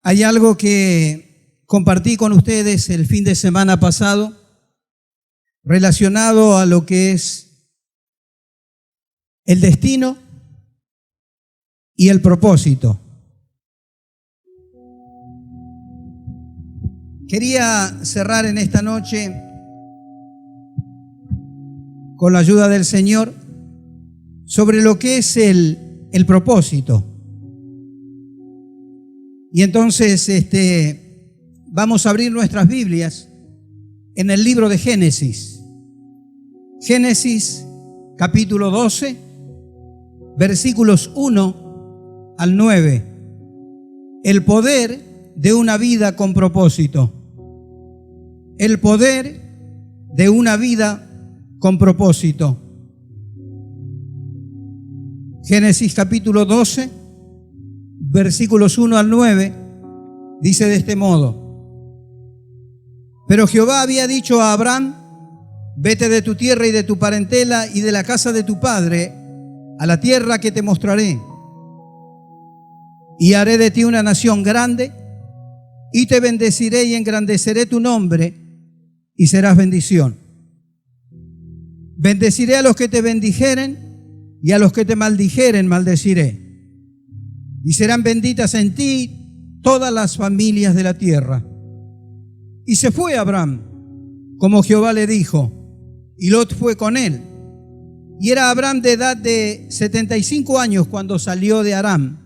Hay algo que compartí con ustedes el fin de semana pasado relacionado a lo que es el destino y el propósito. Quería cerrar en esta noche, con la ayuda del Señor, sobre lo que es el propósito. Y entonces vamos a abrir nuestras Biblias en el libro de Génesis. Génesis capítulo 12, versículos 1 al 9. El poder de una vida con propósito. El poder de una vida con propósito. Génesis capítulo 12, versículos 1 al 9, dice de este modo: Pero Jehová había dicho a Abraham: vete de tu tierra y de tu parentela y de la casa de tu padre a la tierra que te mostraré. Y haré de ti una nación grande, y te bendeciré y engrandeceré tu nombre, y serás bendición. Bendeciré a los que te bendijeren, y a los que te maldijeren maldeciré. Y serán benditas en ti todas las familias de la tierra. Y se fue Abraham, como Jehová le dijo, y Lot fue con él. Y era Abraham de edad de 75 años cuando salió de Aram.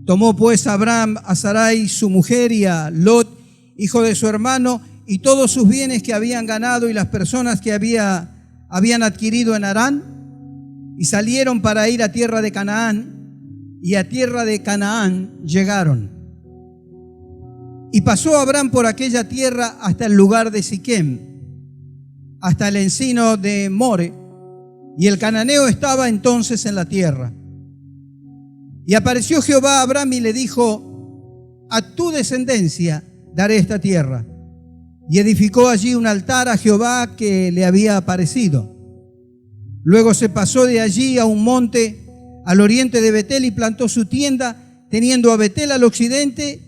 Tomó pues Abraham a Sarai su mujer y a Lot, hijo de su hermano, y todos sus bienes que habían ganado y las personas que habían adquirido en Harán, y salieron para ir a tierra de Canaán, y a tierra de Canaán llegaron. Y pasó Abraham por aquella tierra hasta el lugar de Siquem, hasta el encino de More, y el cananeo estaba entonces en la tierra. Y apareció Jehová a Abraham y le dijo: a tu descendencia daré esta tierra. Y edificó allí un altar a Jehová que le había aparecido. Luego se pasó de allí a un monte al oriente de Betel y plantó su tienda, teniendo a Betel al occidente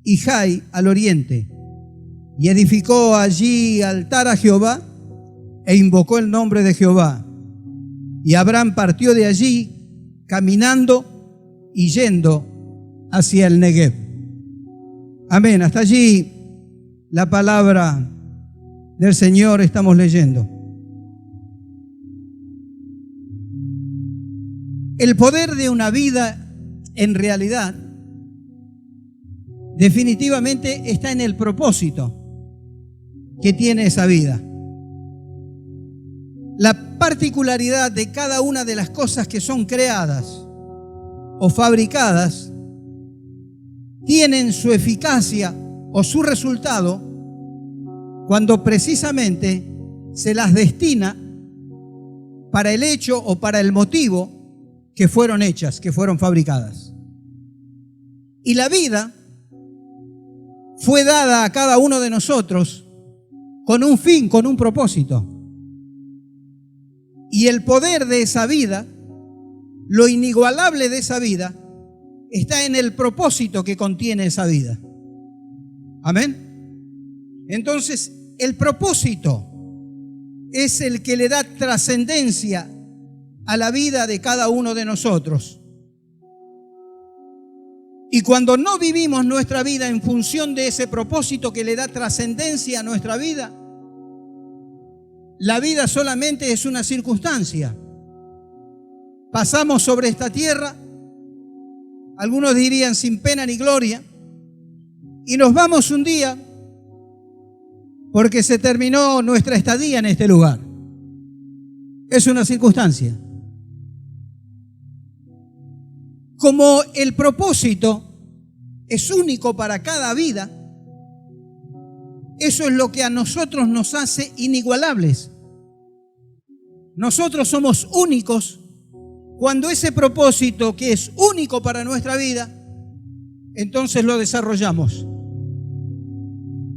y Jai al oriente. Y edificó allí altar a Jehová e invocó el nombre de Jehová. Y Abraham partió de allí caminando y yendo hacia el Negev. Amén. Hasta allí la palabra del Señor estamos leyendo. El poder de una vida, en realidad, definitivamente está en el propósito que tiene esa vida. La particularidad de cada una de las cosas que son creadas o fabricadas tienen su eficacia o su resultado cuando precisamente se las destina para el hecho o para el motivo que fueron hechas, que fueron fabricadas. Y la vida fue dada a cada uno de nosotros con un fin, con un propósito. Y el poder de esa vida, lo inigualable de esa vida, está en el propósito que contiene esa vida. Amén. Entonces, el propósito es el que le da trascendencia a la vida de cada uno de nosotros. Y cuando no vivimos nuestra vida en función de ese propósito que le da trascendencia a nuestra vida, la vida solamente es una circunstancia. Pasamos sobre esta tierra, algunos dirían sin pena ni gloria, y nos vamos un día porque se terminó nuestra estadía en este lugar. Es una circunstancia. Como el propósito es único para cada vida, eso es lo que a nosotros nos hace inigualables. Nosotros somos únicos cuando ese propósito que es único para nuestra vida, entonces lo desarrollamos.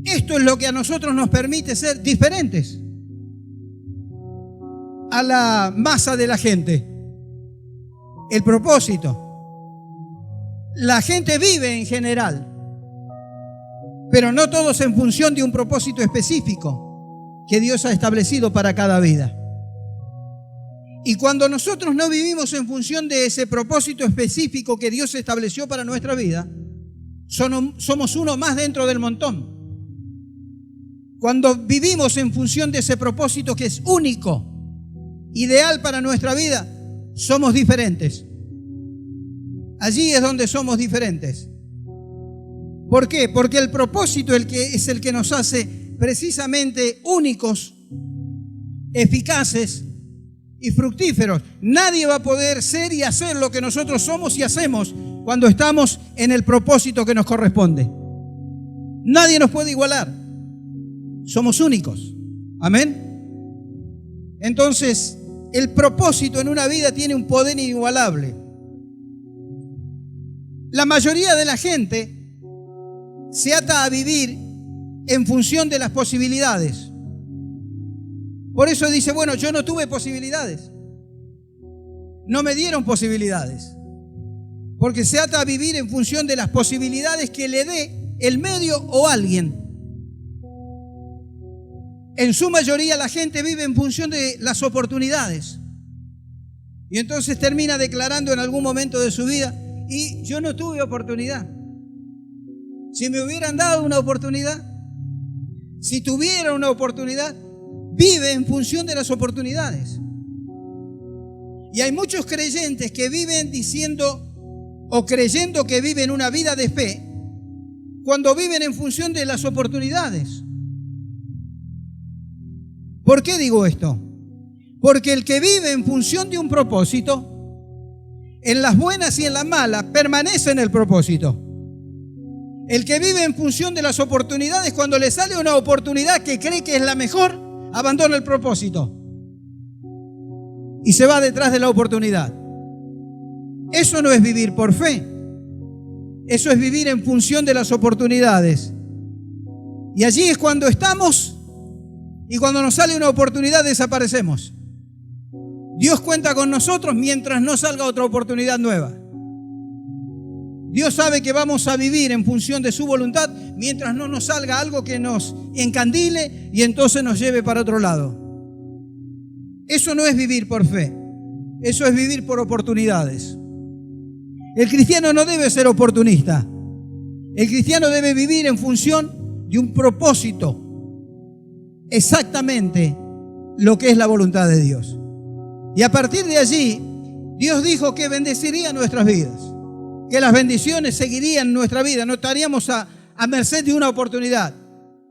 Esto es lo que a nosotros nos permite ser diferentes a la masa de la gente. El propósito. La gente vive en general, pero no todos en función de un propósito específico que Dios ha establecido para cada vida. Y cuando nosotros no vivimos en función de ese propósito específico que Dios estableció para nuestra vida, somos uno más dentro del montón. Cuando vivimos en función de ese propósito que es único, ideal para nuestra vida, somos diferentes. Allí es donde somos diferentes. ¿Por qué? Porque el propósito es el que nos hace precisamente únicos, eficaces y fructíferos. Nadie va a poder ser y hacer lo que nosotros somos y hacemos cuando estamos en el propósito que nos corresponde. Nadie nos puede igualar. Somos únicos. Amén. Entonces, el propósito en una vida tiene un poder inigualable. La mayoría de la gente se ata a vivir en función de las posibilidades. Por eso dice, bueno, yo no tuve posibilidades. No me dieron posibilidades. Porque se ata a vivir en función de las posibilidades que le dé el medio o alguien. En su mayoría la gente vive en función de las oportunidades. Y entonces termina declarando en algún momento de su vida, y yo no tuve oportunidad. Si me hubieran dado una oportunidad, si tuviera una oportunidad, vive en función de las oportunidades. Y hay muchos creyentes que viven diciendo o creyendo que viven una vida de fe cuando viven en función de las oportunidades. ¿Por qué digo esto? Porque el que vive en función de un propósito, en las buenas y en las malas, permanece en el propósito. El que vive en función de las oportunidades, cuando le sale una oportunidad que cree que es la mejor, abandona el propósito y se va detrás de la oportunidad. Eso no es vivir por fe. Eso es vivir en función de las oportunidades. Y allí es cuando estamos y cuando nos sale una oportunidad desaparecemos. Dios cuenta con nosotros mientras no salga otra oportunidad nueva. Dios sabe que vamos a vivir en función de su voluntad mientras no nos salga algo que nos encandile y entonces nos lleve para otro lado. Eso no es vivir por fe. Eso es vivir por oportunidades. El cristiano no debe ser oportunista. El cristiano debe vivir en función de un propósito. Exactamente lo que es la voluntad de Dios. Y a partir de allí, Dios dijo que bendeciría nuestras vidas, que las bendiciones seguirían nuestra vida. No estaríamos a merced de una oportunidad.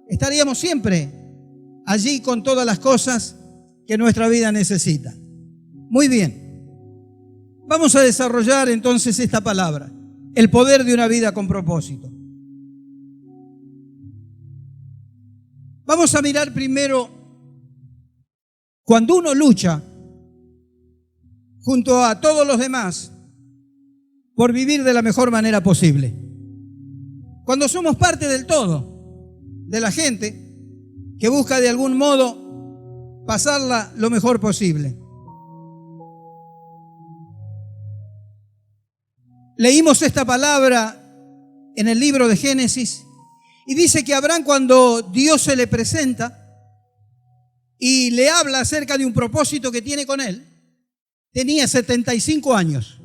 Estaríamos siempre allí con todas las cosas que nuestra vida necesita. Muy bien. Vamos a desarrollar entonces esta palabra, el poder de una vida con propósito. Vamos a mirar primero cuando uno lucha junto a todos los demás por vivir de la mejor manera posible. Cuando somos parte del todo, de la gente que busca de algún modo pasarla lo mejor posible. Leímos esta palabra en el libro de Génesis y dice que Abraham, cuando Dios se le presenta y le habla acerca de un propósito que tiene con él, tenía 75 años.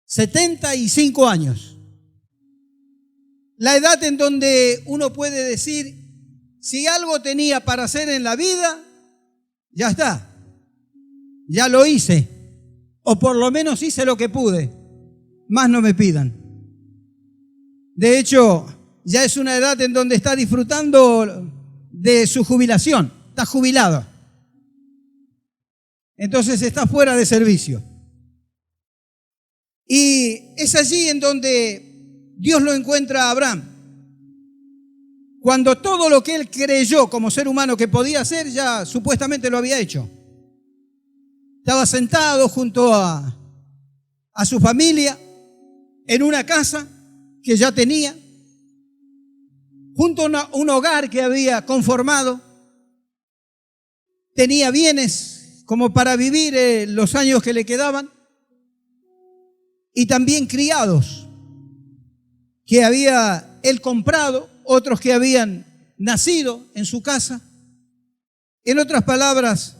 75 años. La edad en donde uno puede decir, si algo tenía para hacer en la vida, ya está. Ya lo hice. O por lo menos hice lo que pude. Más no me pidan. De hecho, ya es una edad en donde está disfrutando de su jubilación. Está jubilado. Entonces está fuera de servicio. Y es allí en donde Dios lo encuentra a Abraham. Cuando todo lo que él creyó como ser humano que podía hacer, ya supuestamente lo había hecho. Estaba sentado junto a su familia, en una casa que ya tenía, junto a un hogar que había conformado. Tenía bienes como para vivir los años que le quedaban. y también criados que había él comprado, otros que habían nacido en su casa. En otras palabras,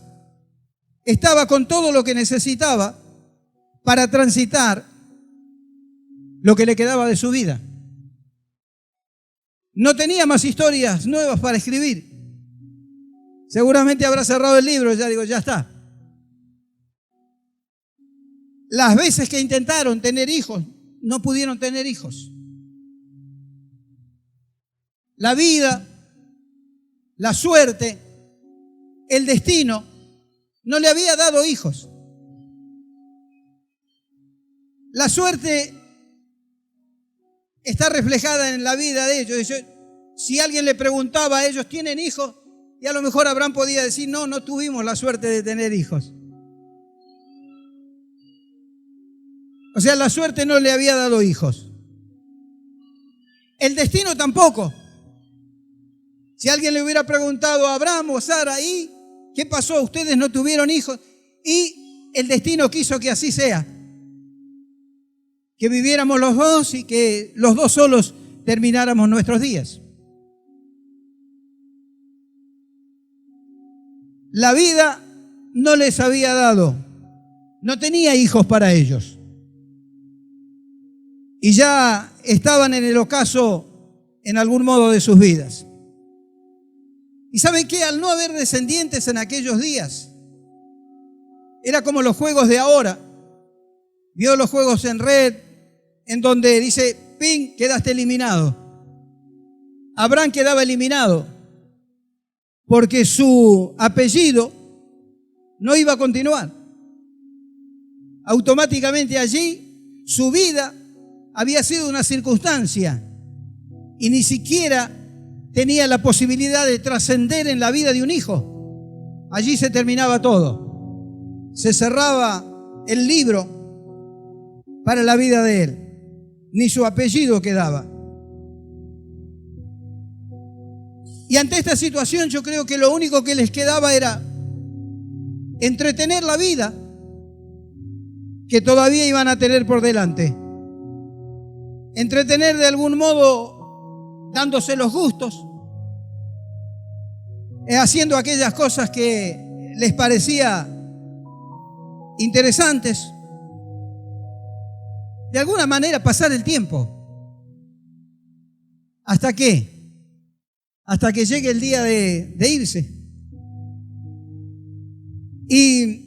estaba con todo lo que necesitaba para transitar lo que le quedaba de su vida. No tenía más historias nuevas para escribir. Seguramente habrá cerrado el libro, ya está. Las veces que intentaron tener hijos, no pudieron tener hijos. La vida, la suerte, el destino, no le había dado hijos. La suerte está reflejada en la vida de ellos. Si alguien le preguntaba a ellos, ¿tienen hijos? Y a lo mejor Abraham podía decir, no tuvimos la suerte de tener hijos. O sea, la suerte no le había dado hijos. El destino tampoco. Si alguien le hubiera preguntado a Abraham o Sara, ¿y qué pasó? Ustedes no tuvieron hijos. Y el destino quiso que así sea. Que viviéramos los dos y que los dos solos termináramos nuestros días. La vida no les había dado, no tenía hijos para ellos. Y ya estaban en el ocaso en algún modo de sus vidas. ¿Y saben qué? Al no haber descendientes en aquellos días, era como los juegos de ahora. Vio los juegos en red, en donde dice, ping, quedaste eliminado. Abraham quedaba eliminado, porque su apellido no iba a continuar. Automáticamente allí, su vida había sido una circunstancia y ni siquiera tenía la posibilidad de trascender en la vida de un hijo. Allí se terminaba todo. Se cerraba el libro para la vida de él. Ni su apellido quedaba. Y ante esta situación yo creo que lo único que les quedaba era entretener la vida que todavía iban a tener por delante. Entretener de algún modo dándose los gustos, haciendo aquellas cosas que les parecía interesantes. De alguna manera pasar el tiempo. ¿Hasta qué? Hasta que llegue el día de irse. Y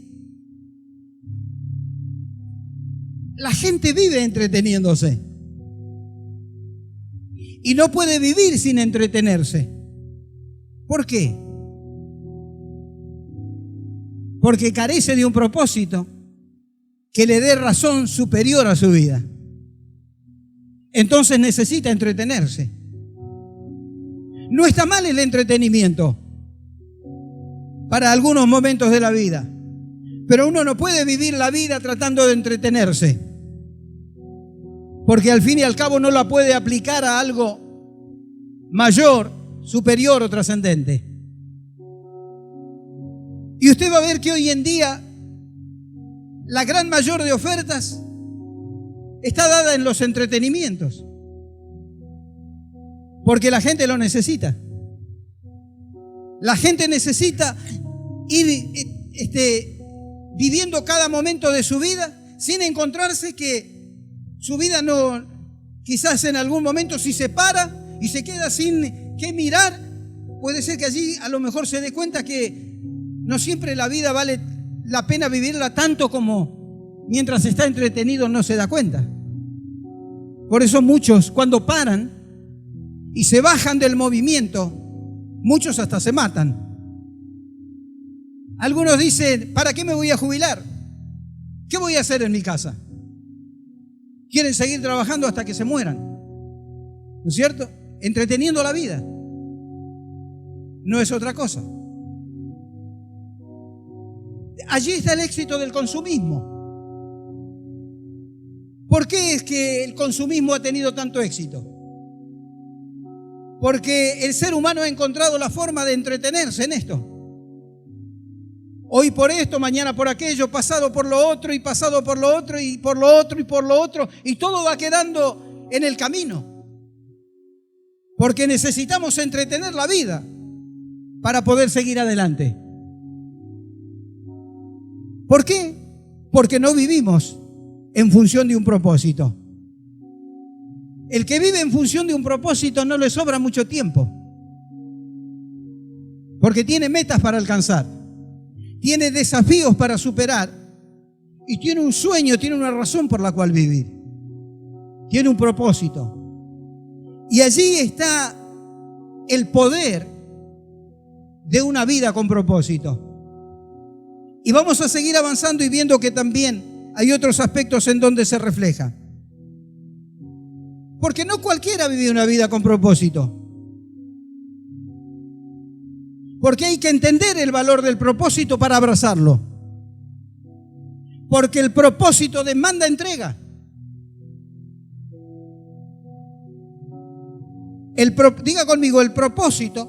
la gente vive entreteniéndose. Y no puede vivir sin entretenerse. ¿Por qué? Porque carece de un propósito que le dé razón superior a su vida. Entonces necesita entretenerse. No está mal el entretenimiento para algunos momentos de la vida, pero uno no puede vivir la vida tratando de entretenerse, porque al fin y al cabo no la puede aplicar a algo mayor, superior o trascendente. Y usted va a ver que hoy en día la gran mayor de ofertas está dada en los entretenimientos, porque la gente lo necesita. La gente necesita ir viviendo cada momento de su vida sin encontrarse que su vida no, quizás en algún momento si se para y se queda sin qué mirar, puede ser que allí a lo mejor se dé cuenta que no siempre la vida vale la pena vivirla tanto como mientras está entretenido no se da cuenta. Por eso muchos cuando paran y se bajan del movimiento, muchos hasta se matan. Algunos dicen, ¿para qué me voy a jubilar? ¿Qué voy a hacer en mi casa? Quieren seguir trabajando hasta que se mueran, ¿no es cierto? Entreteniendo la vida. No es otra cosa. Allí está el éxito del consumismo. ¿Por qué es que el consumismo ha tenido tanto éxito? Porque el ser humano ha encontrado la forma de entretenerse en esto. Hoy por esto, mañana por aquello, pasado por lo otro y pasado por lo otro y por lo otro y por lo otro, y todo va quedando en el camino. Porque necesitamos entretener la vida para poder seguir adelante. ¿Por qué? Porque no vivimos en función de un propósito. El que vive en función de un propósito no le sobra mucho tiempo, porque tiene metas para alcanzar, tiene desafíos para superar y tiene un sueño, tiene una razón por la cual vivir, tiene un propósito. Y allí está el poder de una vida con propósito. Y vamos a seguir avanzando y viendo que también hay otros aspectos en donde se refleja. Porque no cualquiera vive una vida con propósito. Porque hay que entender el valor del propósito para abrazarlo. Porque el propósito demanda entrega. Diga conmigo, el propósito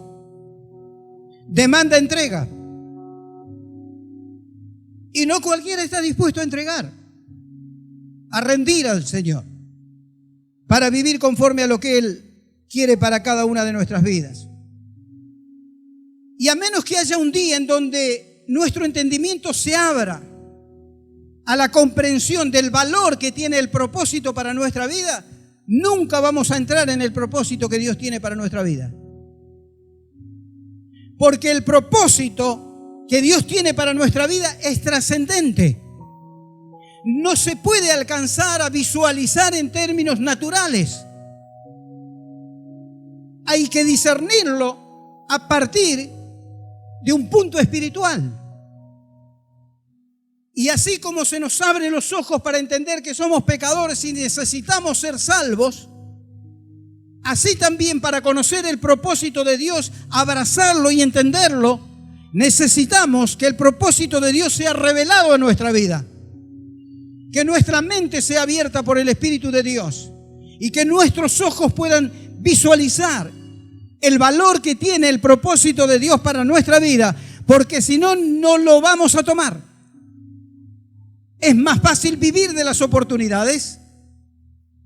demanda entrega. Y no cualquiera está dispuesto a entregar, a rendir al Señor, para vivir conforme a lo que Él quiere para cada una de nuestras vidas. Y a menos que haya un día en donde nuestro entendimiento se abra a la comprensión del valor que tiene el propósito para nuestra vida, nunca vamos a entrar en el propósito que Dios tiene para nuestra vida. Porque el propósito que Dios tiene para nuestra vida es trascendente. No se puede alcanzar a visualizar en términos naturales. Hay que discernirlo a partir de un punto espiritual. Y así como se nos abren los ojos para entender que somos pecadores y necesitamos ser salvos, así también para conocer el propósito de Dios, abrazarlo y entenderlo, necesitamos que el propósito de Dios sea revelado en nuestra vida. Que nuestra mente sea abierta por el Espíritu de Dios y que nuestros ojos puedan visualizar el valor que tiene el propósito de Dios para nuestra vida, porque si no, no lo vamos a tomar. Es más fácil vivir de las oportunidades,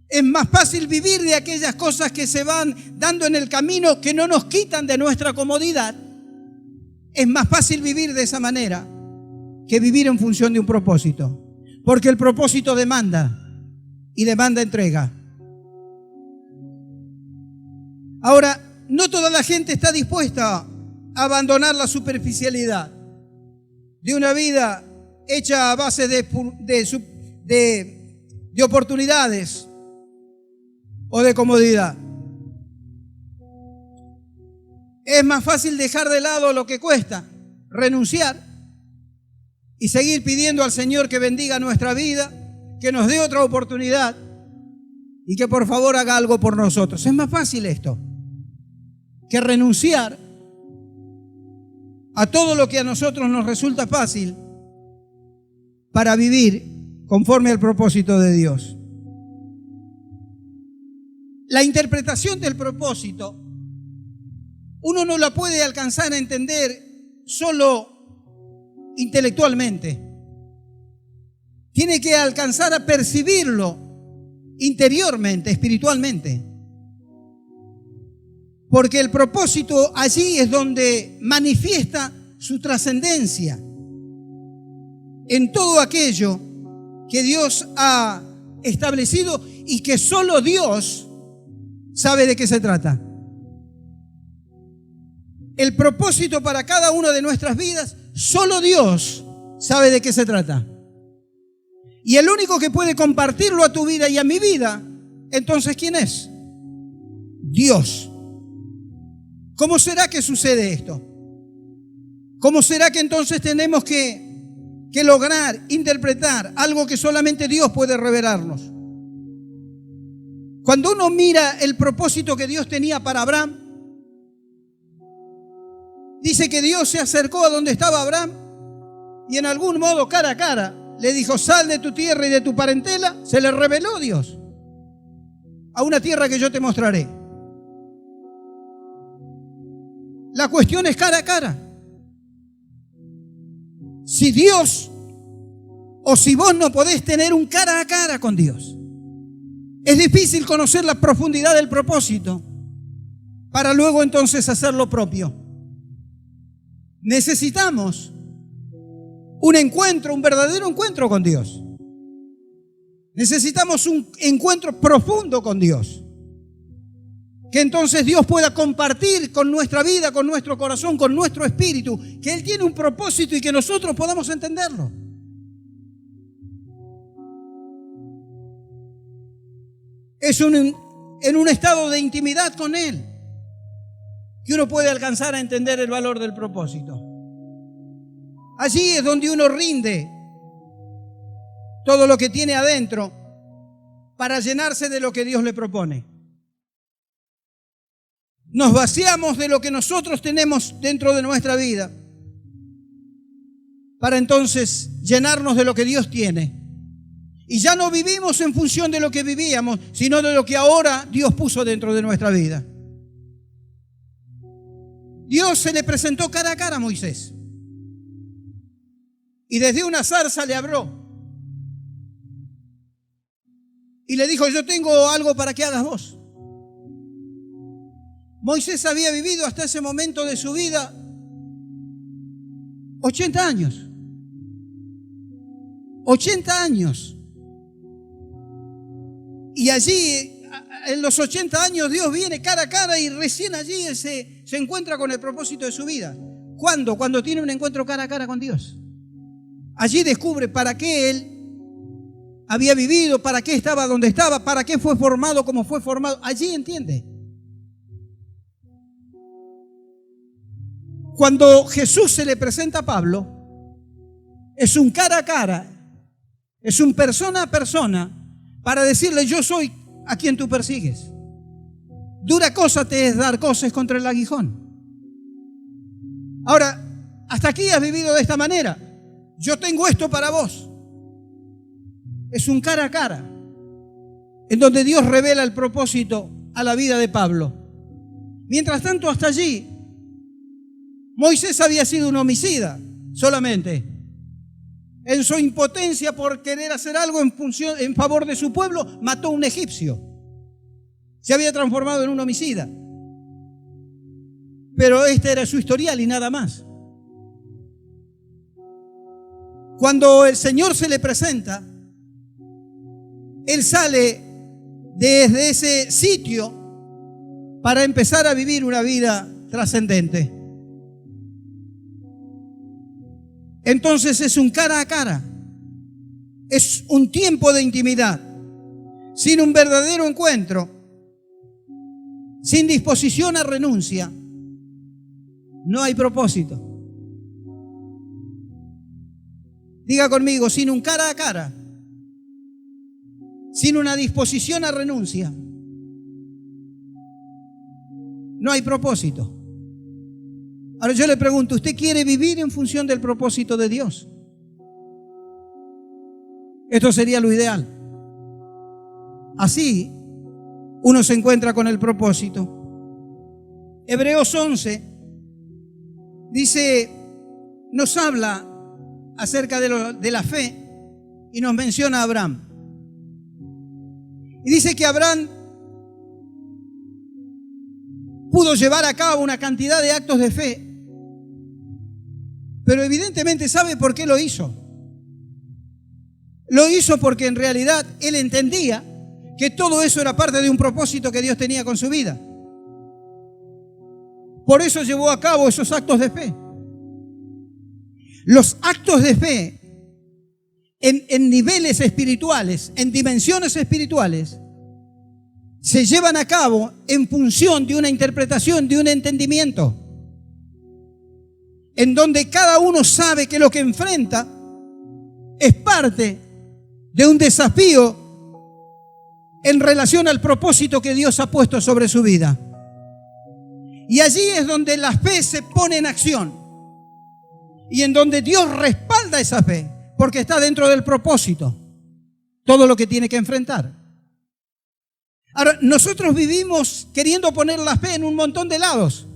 es más fácil vivir de aquellas cosas que se van dando en el camino que no nos quitan de nuestra comodidad. Es más fácil vivir de esa manera que vivir en función de un propósito. Porque el propósito demanda y demanda entrega. Ahora, no toda la gente está dispuesta a abandonar la superficialidad de una vida hecha a base de oportunidades o de comodidad. Es más fácil dejar de lado lo que cuesta, renunciar y seguir pidiendo al Señor que bendiga nuestra vida, que nos dé otra oportunidad y que por favor haga algo por nosotros. Es más fácil esto que renunciar a todo lo que a nosotros nos resulta fácil para vivir conforme al propósito de Dios. La interpretación del propósito uno no la puede alcanzar a entender solo intelectualmente. Tiene que alcanzar a percibirlo interiormente, espiritualmente. Porque el propósito allí es donde manifiesta su trascendencia en todo aquello que Dios ha establecido y que solo Dios sabe de qué se trata. El propósito para cada una de nuestras vidas, solo Dios sabe de qué se trata. Y el único que puede compartirlo a tu vida y a mi vida, entonces, ¿quién es? Dios. ¿Cómo será que sucede esto? ¿Cómo será que entonces tenemos que lograr interpretar algo que solamente Dios puede revelarnos? Cuando uno mira el propósito que Dios tenía para Abraham, dice que Dios se acercó a donde estaba Abraham y en algún modo, cara a cara, le dijo: sal de tu tierra y de tu parentela. Se le reveló Dios a una tierra que yo te mostraré. La cuestión es cara a cara. si Dios o si vos no podés tener un cara a cara con Dios. Es difícil conocer la profundidad del propósito para luego entonces hacer lo propio. Necesitamos un encuentro, un verdadero encuentro con Dios. Necesitamos un encuentro profundo con Dios. Que entonces Dios pueda compartir con nuestra vida, con nuestro corazón, con nuestro espíritu, que Él tiene un propósito y que nosotros podamos entenderlo. Es en un estado de intimidad con Él que uno puede alcanzar a entender el valor del propósito. Allí es donde uno rinde todo lo que tiene adentro para llenarse de lo que Dios le propone. Nos vaciamos de lo que nosotros tenemos dentro de nuestra vida para entonces llenarnos de lo que Dios tiene. Y ya no vivimos en función de lo que vivíamos, sino de lo que ahora Dios puso dentro de nuestra vida. Dios se le presentó cara a cara a Moisés. Y desde una zarza le habló. Y le dijo, yo tengo algo para que hagas vos. Moisés había vivido hasta ese momento de su vida 80 años. 80 años. Y allí, en los 80 años, Dios viene cara a cara y recién allí él se encuentra con el propósito de su vida. ¿Cuándo? Cuando tiene un encuentro cara a cara con Dios. Allí descubre para qué él había vivido, para qué estaba donde estaba, para qué fue formado como fue formado. Allí entiende. Cuando Jesús se le presenta a Pablo, es un cara a cara, es un persona a persona, para decirle, yo soy a quien tú persigues. Dura cosa te es dar coces contra el aguijón. Ahora, hasta aquí has vivido de esta manera. Yo tengo esto para vos. Es un cara a cara, en donde Dios revela el propósito a la vida de Pablo. Mientras tanto, hasta allí, Moisés había sido un homicida solamente. En su impotencia por querer hacer algo en favor de su pueblo, mató a un egipcio. Se había transformado en un homicida. Pero este era su historial y nada más. Cuando el Señor se le presenta, él sale desde ese sitio para empezar a vivir una vida trascendente. Entonces es un cara a cara, es un tiempo de intimidad. Sin un verdadero encuentro, sin disposición a renuncia, no hay propósito. Diga conmigo, sin un cara a cara, sin una disposición a renuncia, no hay propósito. Ahora yo le pregunto, ¿usted quiere vivir en función del propósito de Dios? Esto sería lo ideal. Así uno se encuentra con el propósito. Hebreos 11 dice, nos habla acerca de la fe y nos menciona a Abraham. Y dice que Abraham pudo llevar a cabo una cantidad de actos de fe, pero evidentemente ¿sabe por qué lo hizo? Lo hizo porque en realidad él entendía que todo eso era parte de un propósito que Dios tenía con su vida. Por eso llevó a cabo esos actos de fe. Los actos de fe en niveles espirituales, en dimensiones espirituales, se llevan a cabo en función de una interpretación, de un entendimiento, en donde cada uno sabe que lo que enfrenta es parte de un desafío en relación al propósito que Dios ha puesto sobre su vida. Y allí es donde la fe se pone en acción y en donde Dios respalda esa fe, porque está dentro del propósito todo lo que tiene que enfrentar. Ahora, nosotros vivimos queriendo poner la fe en un montón de lados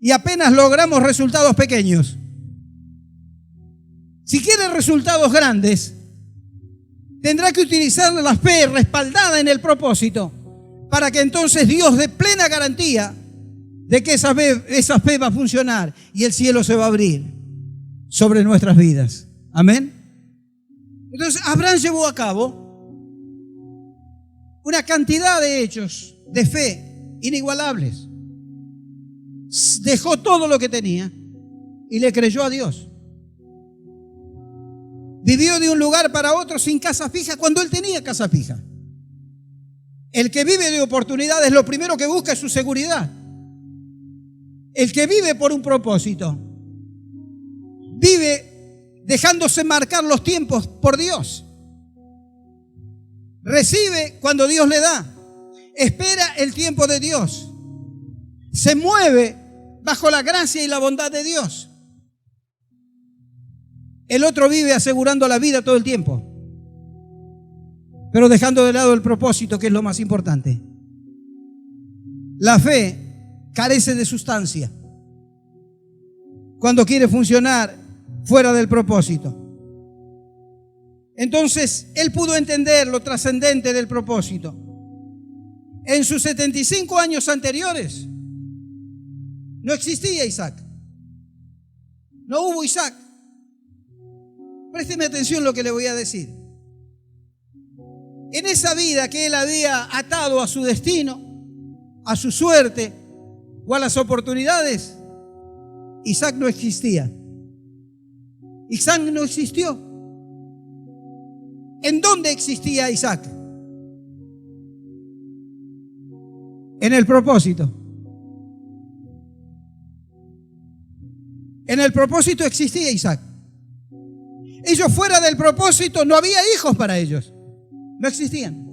y apenas logramos resultados pequeños. Si quiere resultados grandes, tendrá que utilizar la fe respaldada en el propósito para que entonces Dios dé plena garantía de que esa fe va a funcionar y el cielo se va a abrir sobre nuestras vidas. Amén. Entonces Abraham llevó a cabo una cantidad de hechos de fe inigualables. Dejó todo lo que tenía y le creyó a Dios. Vivió de un lugar para otro sin casa fija cuando él tenía casa fija. El que vive de oportunidades, lo primero que busca es su seguridad. El que vive por un propósito, vive dejándose marcar los tiempos por Dios. Recibe cuando Dios le da. Espera el tiempo de Dios. Se mueve bajo la gracia y la bondad de Dios. El otro vive asegurando la vida todo el tiempo, pero dejando de lado el propósito, que es lo más importante. La fe carece de sustancia cuando quiere funcionar fuera del propósito. Entonces, él pudo entender lo trascendente del propósito. En sus 75 años anteriores, no existía Isaac. No hubo Isaac. Présteme atención lo que le voy a decir. En esa vida que él había atado a su destino, a su suerte o a las oportunidades, Isaac no existía. Isaac no existió. ¿En dónde existía Isaac? En el propósito. En el propósito existía Isaac. Ellos fuera del propósito no había hijos para ellos. No existían.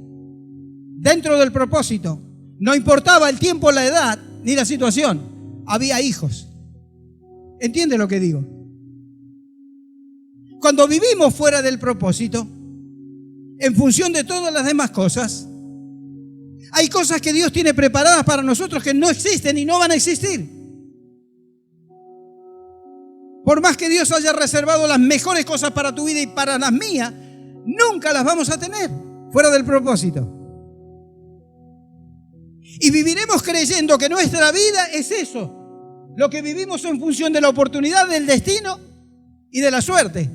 Dentro del propósito, no importaba el tiempo, la edad, ni la situación, había hijos. ¿Entiende lo que digo? Cuando vivimos fuera del propósito, en función de todas las demás cosas, hay cosas que Dios tiene preparadas para nosotros que no existen y no van a existir. Por más que Dios haya reservado las mejores cosas para tu vida y para las mías, nunca las vamos a tener fuera del propósito. Y viviremos creyendo que nuestra vida es eso, lo que vivimos en función de la oportunidad, del destino y de la suerte,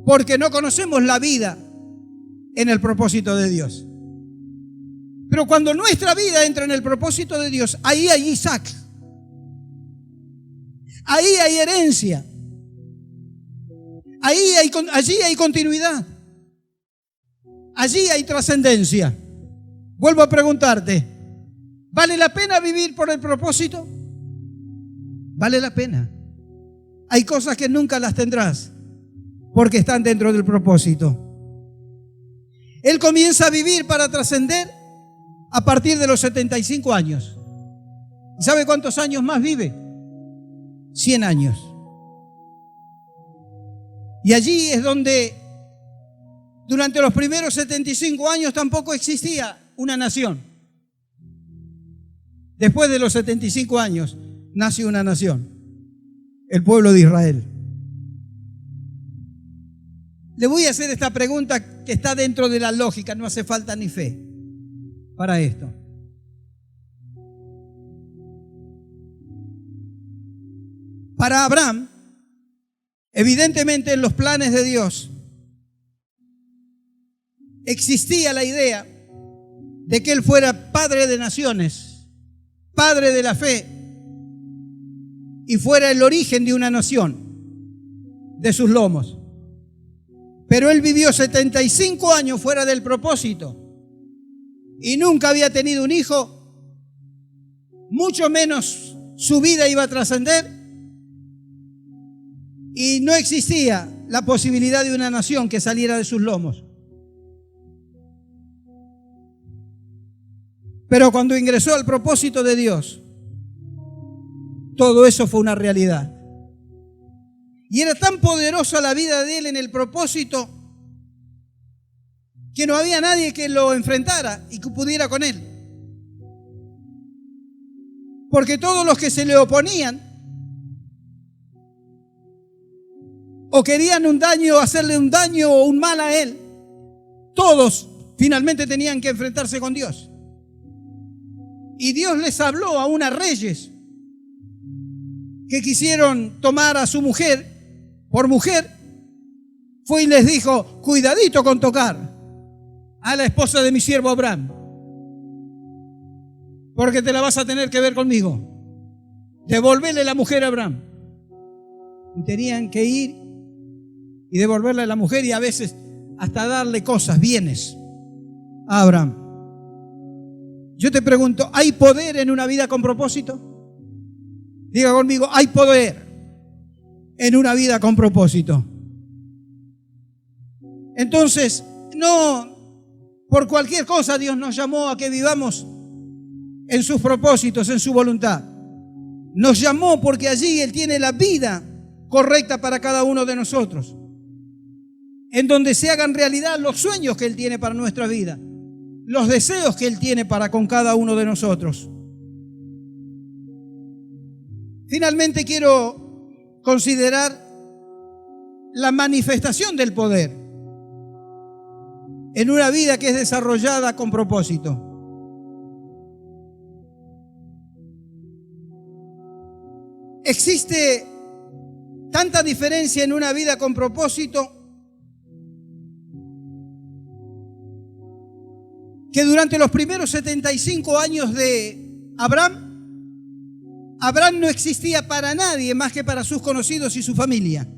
porque no conocemos la vida en el propósito de Dios. Pero cuando nuestra vida entra en el propósito de Dios, ahí hay Isaac, ahí hay herencia, allí hay continuidad, allí hay trascendencia. Vuelvo a preguntarte, ¿vale la pena vivir por el propósito? Vale la pena. Hay cosas que nunca las tendrás porque están dentro del propósito. Él comienza a vivir para trascender a partir de los 75 años. ¿Y sabe cuántos años más vive? 100 años. Y allí es donde durante los primeros 75 años tampoco existía una nación. Después de los 75 años nace una nación, el pueblo de Israel. Le voy a hacer esta pregunta que está dentro de la lógica, no hace falta ni fe para esto. Para Abraham, evidentemente en los planes de Dios, existía la idea de que él fuera padre de naciones, padre de la fe, y fuera el origen de una nación, de sus lomos. Pero él vivió 75 años fuera del propósito y nunca había tenido un hijo, mucho menos su vida iba a trascender, y no existía la posibilidad de una nación que saliera de sus lomos. Pero cuando ingresó al propósito de Dios, todo eso fue una realidad. Y era tan poderosa la vida de él en el propósito que no había nadie que lo enfrentara y que pudiera con él. Porque todos los que se le oponían o querían un daño, hacerle un daño o un mal a él, todos finalmente tenían que enfrentarse con Dios. Y Dios les habló aún a reyes que quisieron tomar a su mujer por mujer. Fue y les dijo: cuidadito con tocar a la esposa de mi siervo Abraham, porque te la vas a tener que ver conmigo. Devolverle la mujer a Abraham. Y tenían que ir y devolverle a la mujer, y a veces hasta darle cosas, bienes a Abraham. Yo te pregunto, ¿hay poder en una vida con propósito? Diga conmigo, hay poder en una vida con propósito. Entonces, no por cualquier cosa Dios nos llamó a que vivamos en sus propósitos, en su voluntad. Nos llamó porque allí Él tiene la vida correcta para cada uno de nosotros, en donde se hagan realidad los sueños que Él tiene para nuestra vida, los deseos que Él tiene para con cada uno de nosotros. Finalmente quiero considerar la manifestación del poder en una vida que es desarrollada con propósito. Existe tanta diferencia en una vida con propósito que durante los primeros 75 años de Abraham no existía para nadie más que para sus conocidos y su familia.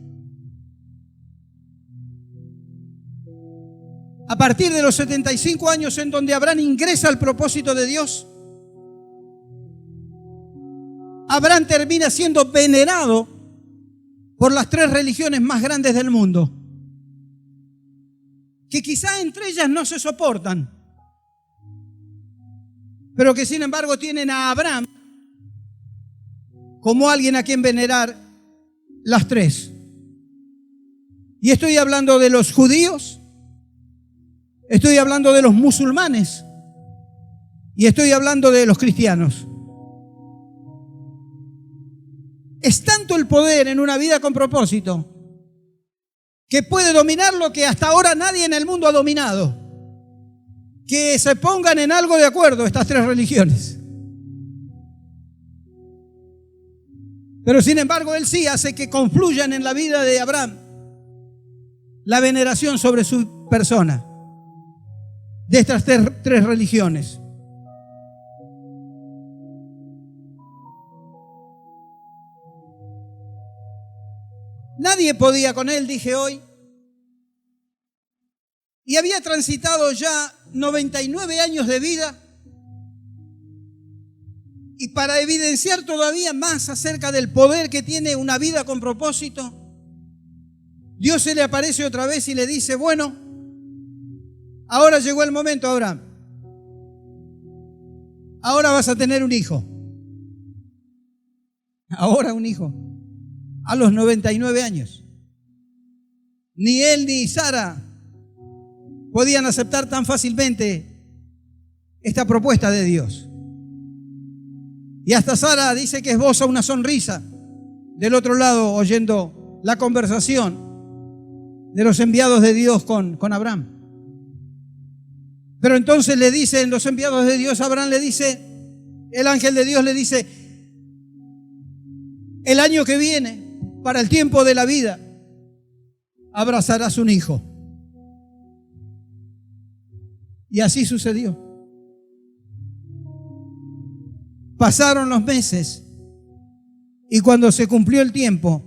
A partir de los 75 años en donde Abraham ingresa al propósito de Dios, Abraham termina siendo venerado por las 3 religiones más grandes del mundo, que quizá entre ellas no se soportan, pero que sin embargo tienen a Abraham como alguien a quien venerar las 3. Y estoy hablando de los judíos, estoy hablando de los musulmanes y estoy hablando de los cristianos. Es tanto el poder en una vida con propósito que puede dominar lo que hasta ahora nadie en el mundo ha dominado. Que se pongan en algo de acuerdo estas 3 religiones. Pero sin embargo, Él sí hace que confluyan en la vida de Abraham la veneración sobre su persona de estas 3 religiones. Nadie podía con él, dije hoy, y había transitado ya 99 años de vida. Y para evidenciar todavía más acerca del poder que tiene una vida con propósito, Dios se le aparece otra vez y le dice: bueno, ahora llegó el momento, Abraham. Ahora vas a tener un hijo. Ahora un hijo. A los 99 años. Ni él ni Sara podían aceptar tan fácilmente esta propuesta de Dios. Y hasta Sara dice que esboza una sonrisa del otro lado oyendo la conversación de los enviados de Dios con Abraham. Pero entonces le dicen los enviados de Dios a Abraham, le dice, el ángel de Dios le dice: el año que viene, para el tiempo de la vida, abrazarás un hijo. Y así sucedió. Pasaron los meses y cuando se cumplió el tiempo,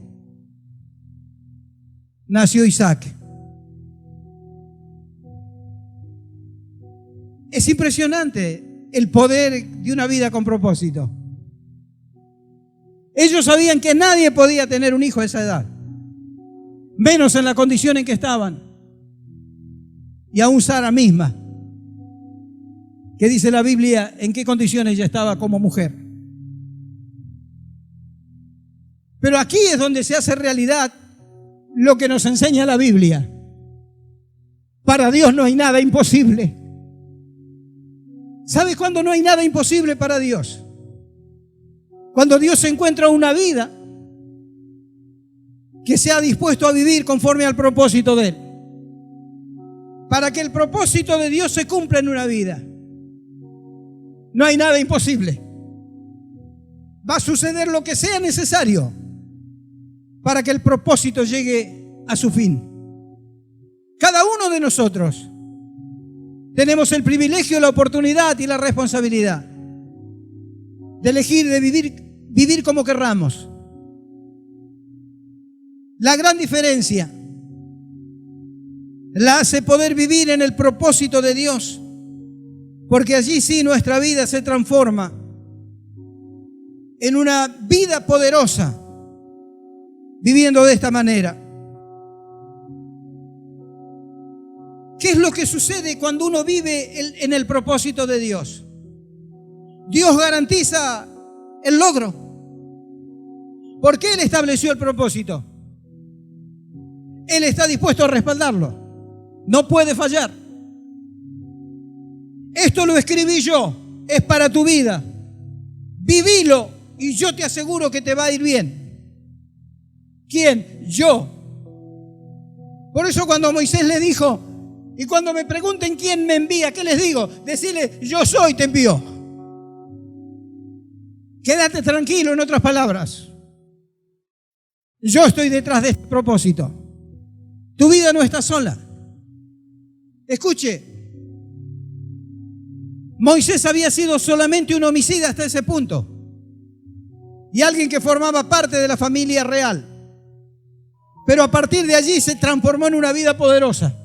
nació Isaac. Es impresionante el poder de una vida con propósito. Ellos sabían que nadie podía tener un hijo a esa edad, menos en la condición en que estaban. Y aún Sara misma, que dice la Biblia en qué condiciones ella estaba como mujer. Pero aquí es donde se hace realidad lo que nos enseña la Biblia. Para Dios no hay nada imposible. ¿Sabe cuándo no hay nada imposible para Dios? Cuando Dios encuentra una vida que se ha dispuesto a vivir conforme al propósito de Él. Para que el propósito de Dios se cumpla en una vida, no hay nada imposible. Va a suceder lo que sea necesario para que el propósito llegue a su fin. Cada uno de nosotros tenemos el privilegio, la oportunidad y la responsabilidad de elegir, de vivir como querramos. La gran diferencia la hace poder vivir en el propósito de Dios, porque allí sí nuestra vida se transforma en una vida poderosa, viviendo de esta manera. ¿Qué es lo que sucede cuando uno vive en el propósito de Dios? Dios garantiza el logro. ¿Por qué Él estableció el propósito? Él está dispuesto a respaldarlo. No puede fallar. Esto lo escribí yo, es para tu vida. Vivilo y yo te aseguro que te va a ir bien. ¿Quién? Yo. Por eso cuando Moisés le dijo, y cuando me pregunten quién me envía, ¿qué les digo? Decirle, yo soy, te envió. Quédate tranquilo, en otras palabras. Yo estoy detrás de este propósito. Tu vida no está sola. Escuche, Moisés había sido solamente un homicida hasta ese punto y alguien que formaba parte de la familia real. Pero a partir de allí se transformó en una vida poderosa.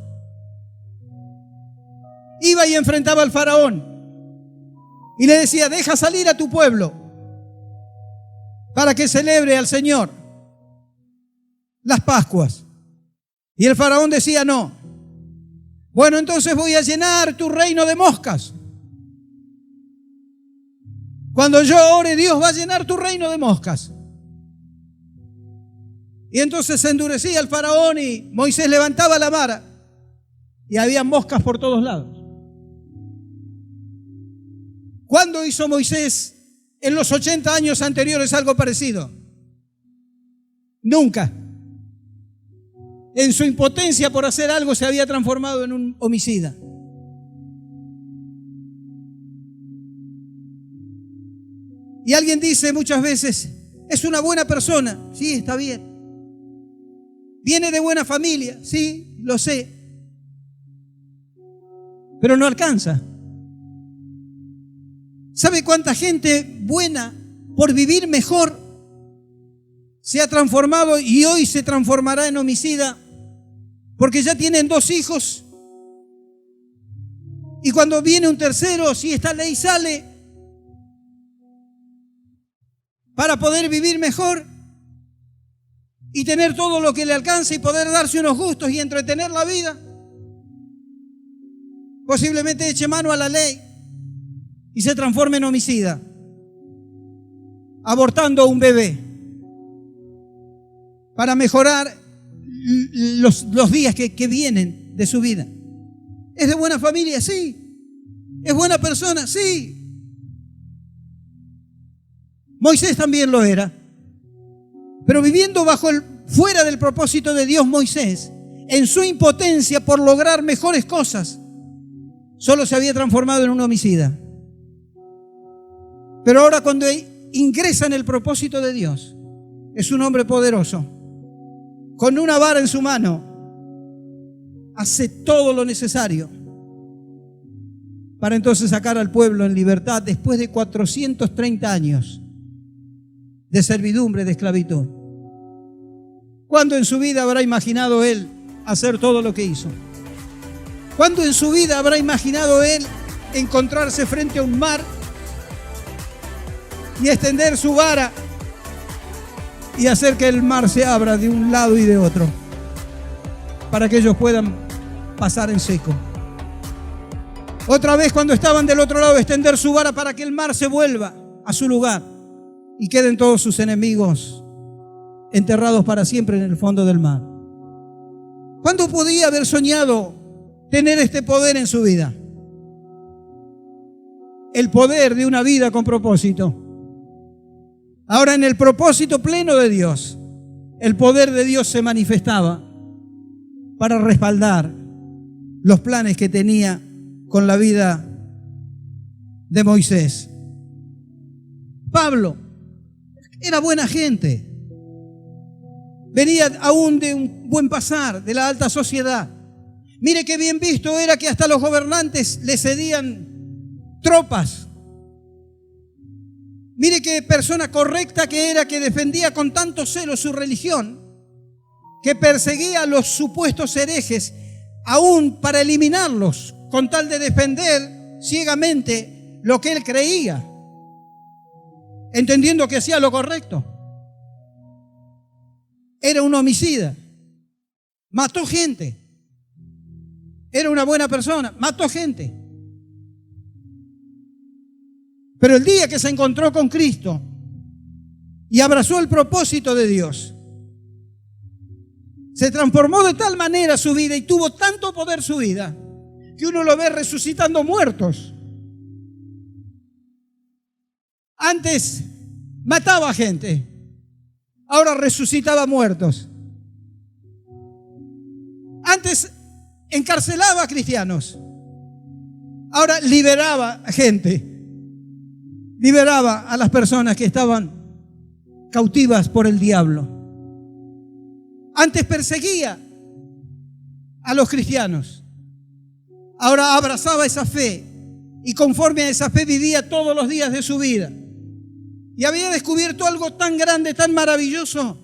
Iba y enfrentaba al faraón y le decía, deja salir a tu pueblo para que celebre al Señor las Pascuas. Y el faraón decía, no. Bueno, entonces voy a llenar tu reino de moscas. Cuando yo ore, Dios va a llenar tu reino de moscas. Y entonces se endurecía el faraón y Moisés levantaba la vara y había moscas por todos lados. ¿Cuándo hizo Moisés en los 80 años anteriores algo parecido? Nunca. En su impotencia por hacer algo se había transformado en un homicida. Y alguien dice muchas veces, es una buena persona. Sí, está bien. Viene de buena familia. Sí, lo sé. Pero no alcanza. ¿Sabe cuánta gente buena por vivir mejor se ha transformado y hoy se transformará en homicida? Porque ya tienen 2 hijos y cuando viene un tercero, si esta ley sale, para poder vivir mejor y tener todo lo que le alcance y poder darse unos gustos y entretener la vida, posiblemente eche mano a la ley y se transforme en homicida, abortando a un bebé para mejorar los días que vienen de su vida. ¿Es de buena familia? Sí. ¿Es buena persona? Sí. Moisés también lo era. Pero viviendo fuera del propósito de Dios, Moisés, en su impotencia por lograr mejores cosas, solo se había transformado en un homicida. Pero ahora cuando ingresa en el propósito de Dios, es un hombre poderoso. Con una vara en su mano, hace todo lo necesario para entonces sacar al pueblo en libertad después de 430 años de servidumbre, de esclavitud. ¿Cuándo en su vida habrá imaginado él hacer todo lo que hizo? ¿Cuándo en su vida habrá imaginado él encontrarse frente a un mar y extender su vara y hacer que el mar se abra de un lado y de otro para que ellos puedan pasar en seco? Otra vez, cuando estaban del otro lado, extender su vara para que el mar se vuelva a su lugar y queden todos sus enemigos enterrados para siempre en el fondo del mar. ¿Cuándo podía haber soñado tener este poder en su vida? El poder de una vida con propósito. Ahora, en el propósito pleno de Dios, el poder de Dios se manifestaba para respaldar los planes que tenía con la vida de Moisés. Pablo era buena gente. Venía aún de un buen pasar, de la alta sociedad. Mire qué bien visto era que hasta los gobernantes le cedían tropas. Mire qué persona correcta que era, que defendía con tanto celo su religión, que perseguía a los supuestos herejes, aún para eliminarlos, con tal de defender ciegamente lo que él creía, entendiendo que hacía lo correcto. Era un homicida, mató gente. Era una buena persona, mató gente. Pero el día que se encontró con Cristo y abrazó el propósito de Dios, se transformó de tal manera su vida y tuvo tanto poder su vida que uno lo ve resucitando muertos. Antes mataba a gente, ahora resucitaba muertos. Antes encarcelaba a cristianos, ahora liberaba a gente. Liberaba a las personas que estaban cautivas por el diablo. Antes perseguía a los cristianos, ahora abrazaba esa fe y conforme a esa fe vivía todos los días de su vida. Y había descubierto algo tan grande, tan maravilloso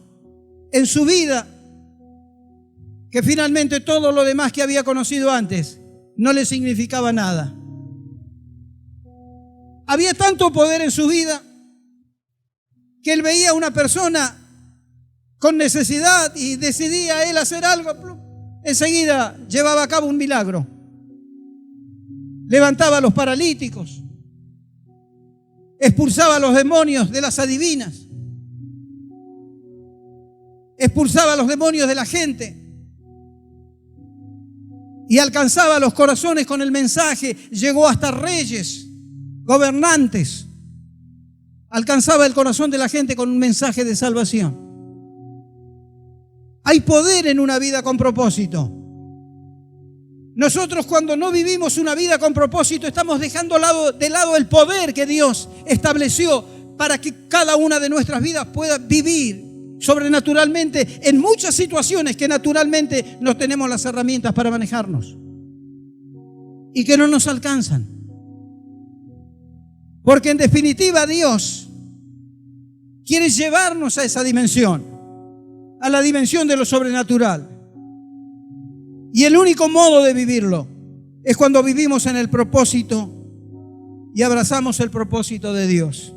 en su vida, que finalmente todo lo demás que había conocido antes no le significaba nada. Había tanto poder en su vida que él veía a una persona con necesidad y decidía él hacer algo. Enseguida llevaba a cabo un milagro. Levantaba a los paralíticos, expulsaba a los demonios de las adivinas, expulsaba a los demonios de la gente y alcanzaba los corazones con el mensaje. Llegó hasta reyes, gobernantes, alcanzaba el corazón de la gente con un mensaje de salvación. Hay poder en una vida con propósito. Nosotros, cuando no vivimos una vida con propósito, estamos dejando de lado el poder que Dios estableció para que cada una de nuestras vidas pueda vivir sobrenaturalmente en muchas situaciones que naturalmente no tenemos las herramientas para manejarnos y que no nos alcanzan. Porque en definitiva Dios quiere llevarnos a esa dimensión, a la dimensión de lo sobrenatural. Y el único modo de vivirlo es cuando vivimos en el propósito y abrazamos el propósito de Dios.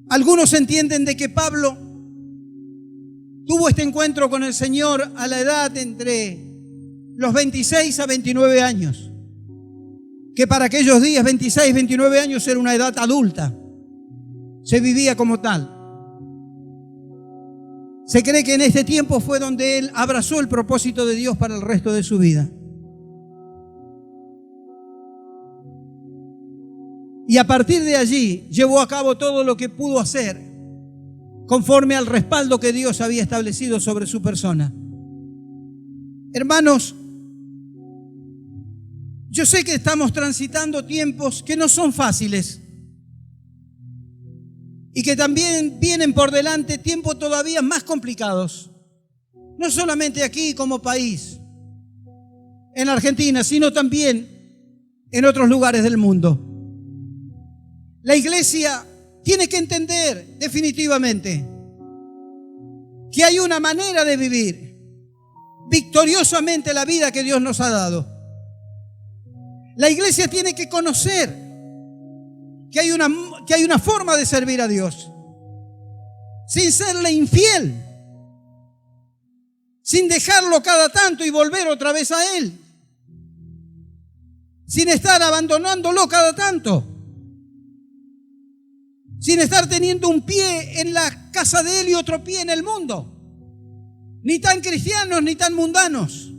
Algunos entienden de que Pablo tuvo este encuentro con el Señor a la edad entre los 26 a 29 años. Que para aquellos días, 26, 29 años, era una edad adulta. Se vivía como tal. Se cree que en este tiempo fue donde él abrazó el propósito de Dios para el resto de su vida. Y a partir de allí llevó a cabo todo lo que pudo hacer conforme al respaldo que Dios había establecido sobre su persona. Hermanos, yo sé que estamos transitando tiempos que no son fáciles y que también vienen por delante tiempos todavía más complicados, no solamente aquí como país, en Argentina, sino también en otros lugares del mundo. La iglesia tiene que entender definitivamente que hay una manera de vivir victoriosamente la vida que Dios nos ha dado. La iglesia tiene que conocer que hay una forma de servir a Dios sin serle infiel, sin dejarlo cada tanto y volver otra vez a Él, sin estar abandonándolo cada tanto, sin estar teniendo un pie en la casa de Él y otro pie en el mundo, ni tan cristianos ni tan mundanos.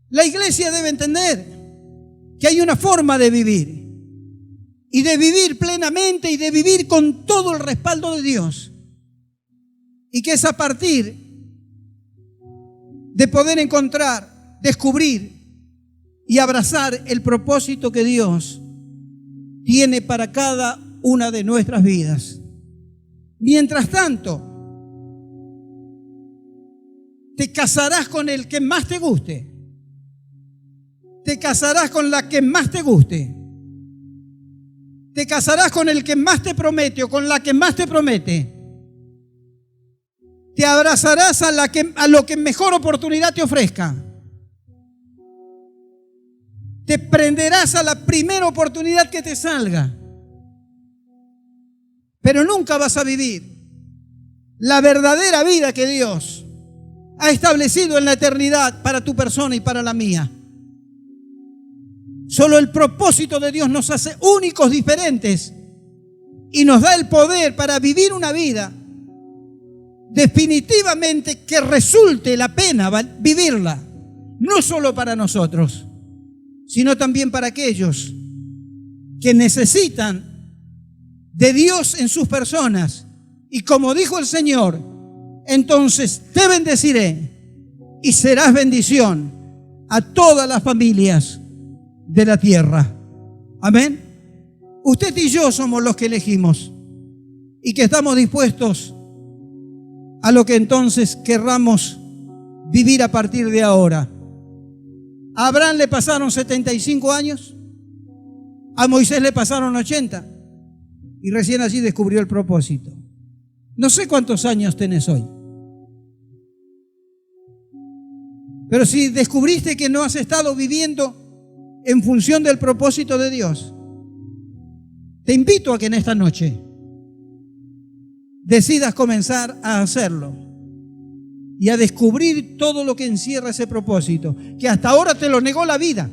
La iglesia debe entender que hay una forma de vivir y de vivir plenamente y de vivir con todo el respaldo de Dios. Y que es a partir de poder encontrar, descubrir y abrazar el propósito que Dios tiene para cada una de nuestras vidas. Mientras tanto, te casarás con el que más te guste. Te casarás con la que más te guste. Te casarás con el que más te promete o con la que más te promete. Te abrazarás a lo que mejor oportunidad te ofrezca. Te prenderás a la primera oportunidad que te salga. Pero nunca vas a vivir la verdadera vida que Dios ha establecido en la eternidad para tu persona y para la mía. Solo el propósito de Dios nos hace únicos, diferentes, y nos da el poder para vivir una vida definitivamente que resulte la pena vivirla, no solo para nosotros, sino también para aquellos que necesitan de Dios en sus personas. Y como dijo el Señor, entonces te bendeciré y serás bendición a todas las familias de la tierra. Amén. Usted y yo somos los que elegimos y que estamos dispuestos a lo que entonces querramos vivir a partir de ahora. A Abraham le pasaron 75 años, a Moisés le pasaron 80 y recién allí descubrió el propósito. No sé cuántos años tenés hoy, pero si descubriste que no has estado viviendo en función del propósito de Dios, te invito a que en esta noche decidas comenzar a hacerlo y a descubrir todo lo que encierra ese propósito, que hasta ahora te lo negó la vida,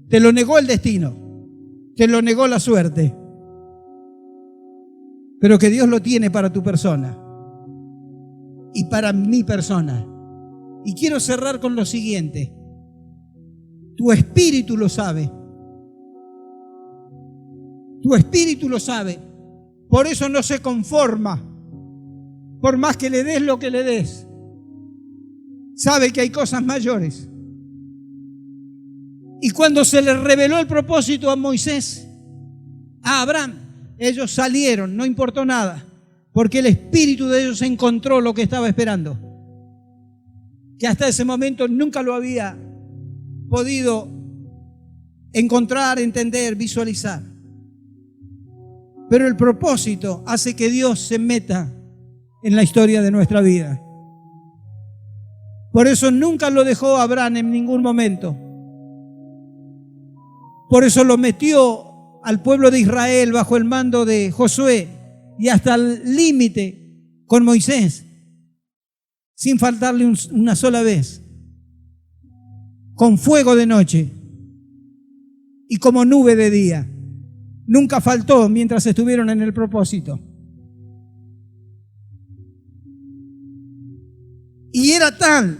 te lo negó el destino, te lo negó la suerte, pero que Dios lo tiene para tu persona y para mi persona. Y quiero cerrar con lo siguiente: tu espíritu lo sabe, tu espíritu lo sabe. Por eso no se conforma, por más que le des lo que le des. Sabe que hay cosas mayores. Y cuando se le reveló el propósito a Moisés, a Abraham, ellos salieron, no importó nada, porque el espíritu de ellos encontró lo que estaba esperando, que hasta ese momento nunca lo había podido encontrar, entender, visualizar. Pero el propósito hace que Dios se meta en la historia de nuestra vida. Por eso nunca lo dejó Abraham en ningún momento. Por eso lo metió al pueblo de Israel bajo el mando de Josué y hasta el límite con Moisés, sin faltarle una sola vez, con fuego de noche y como nube de día. Nunca faltó mientras estuvieron en el propósito. Y era tal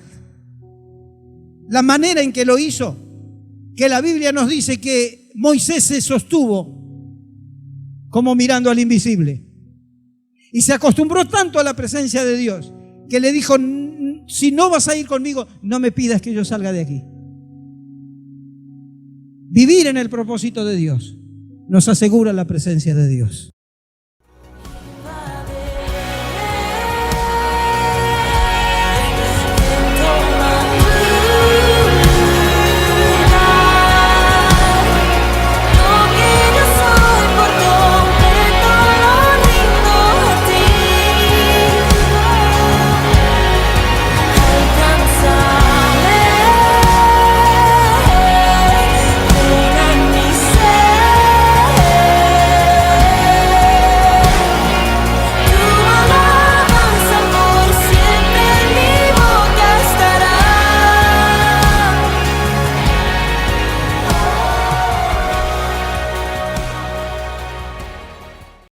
la manera en que lo hizo, que la Biblia nos dice que Moisés se sostuvo como mirando al invisible. Y se acostumbró tanto a la presencia de Dios, que le dijo: si no vas a ir conmigo, no me pidas que yo salga de aquí. Vivir en el propósito de Dios nos asegura la presencia de Dios.